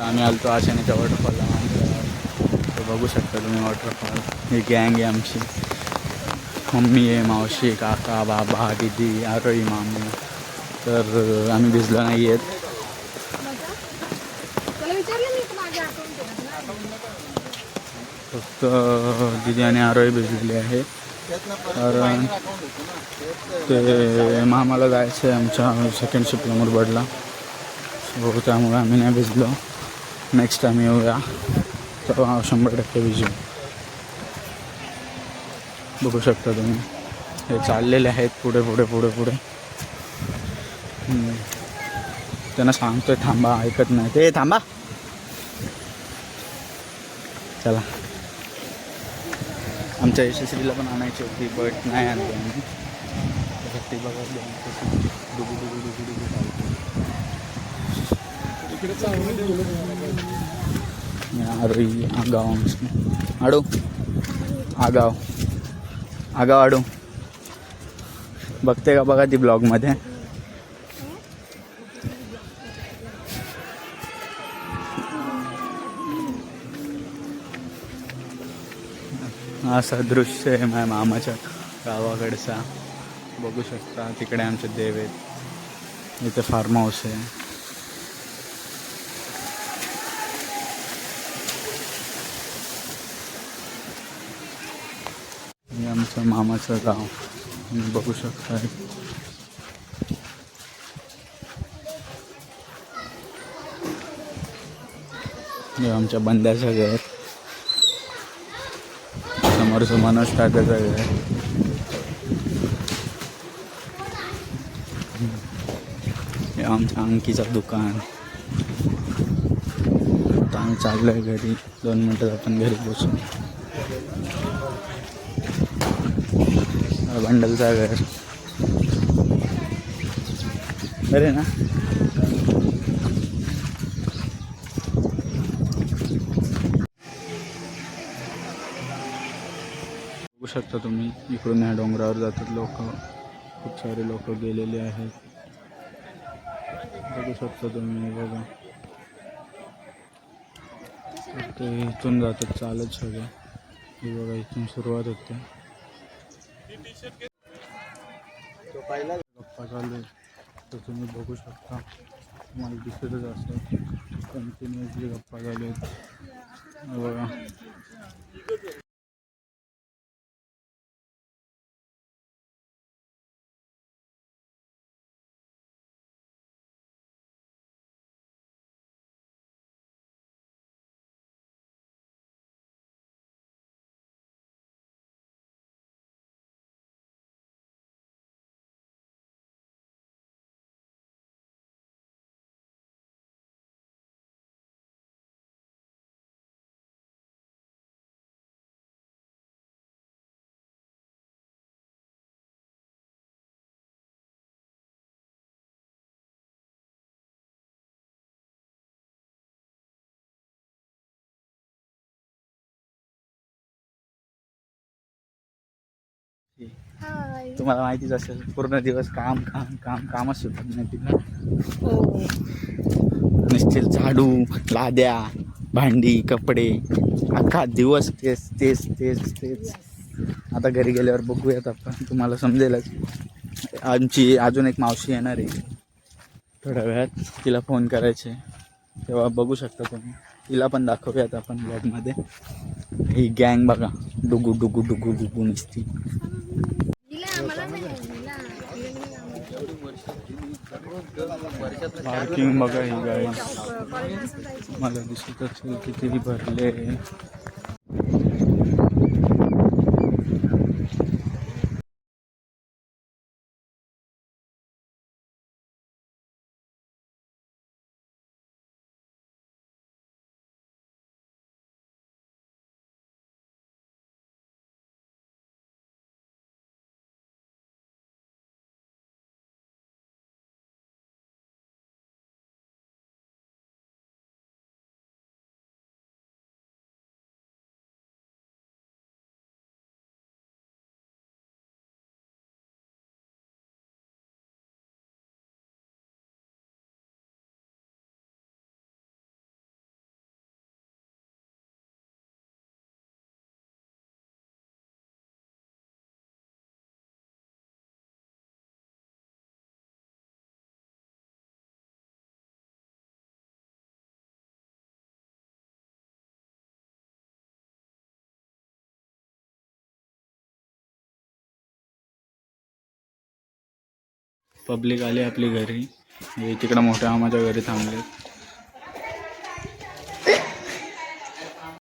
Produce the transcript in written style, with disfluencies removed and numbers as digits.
आम्ही आलतो आशेनेच्या वॉटरफॉलला. तो बघू शकता तुम्ही वॉटरफॉल. ही गँग आहे आमची. मम्मी आहे, मावशी, काका, बाबा, दीदी, आरोही, मामी. तर आम्ही भिजलो नाही आहेत. फक्त दीदी आणि आरोही भिजलेले आहे. कारण ते मामाला जायचं आहे आमच्या सेकंड शिफ्टला मुरबाडला. सो त्यामुळे आम्ही नाही भिजलो. नेक्स्ट टाईम येऊया तेव्हा 100% भिजू. बघू शकता तुम्ही हे चाललेले आहेत पुढे पुढे पुढे पुढे. त्यांना सांगतोय थांबा, ऐकत नाही ते. थांबा, चला. आमच्या यशस्वीला पण आणायची होती बट नाही आणली आम्ही. ती बघा डुबू डुबू डुबू डुबू आरोही आगाव आमचं. आडू आगाव आगाव आडू बघते का बघा ती ब्लॉगमध्ये. असं दृश्य आहे माझ्या मामाच्या गावाकडचा. बघू शकता तिकडे आमचे देव आहेत. इथे फार्म हाऊस आहे. हे आमचं मामाचं गाव तुम्ही बघू शकता. हे आमच्या बंद्याचं घर. समोरचं मनोज तात्याचं घर. हे आमच्या अंकीचं दुकान. आता आम्ही चाललो आहे घरी. 2 मिनटात आपण घरी पोचू. बंडलचा घर बरे ना. बघू शकता तुम्ही इकडून ह्या डोंगरावर जातात लोक. खूप सारे लोक गेलेले आहेत. बघू शकता तुम्ही. बघा ते इथून जातात चालत सगळं. हे बघा इथून सुरुवात होते. गप्पा चालू आहे तर तुम्ही बघू शकता. तुम्हाला दिसतच असं कंटिन्युअसली गप्पा चालू आहेत. बघा तुम्हाला माहितीच असेल पूर्ण दिवस काम काम काम कामच सुटत नाही तिला. निश्चित झाडू, लाद्या, भांडी, कपडे, अख्खा दिवस तेच तेच तेच तेच. आता घरी गेल्यावर बघूयात आपण, तुम्हाला समजेलच. आमची अजून एक मावशी येणार आहे थोड्या वेळात. तिला फोन करायचे तेव्हा बघू शकता तुम्ही. तिला पण दाखवूयात आपण ब्लॉगमध्ये. ही गँग बघा डुगू डुगू डुगू डुगू नुसती. पार्किंग बघा ही गाडी मला दिसत असेल किती भरले. पब्लिक आली आपली घरी. हे तिकडं मोठ्या मामाच्या घरी थांबले.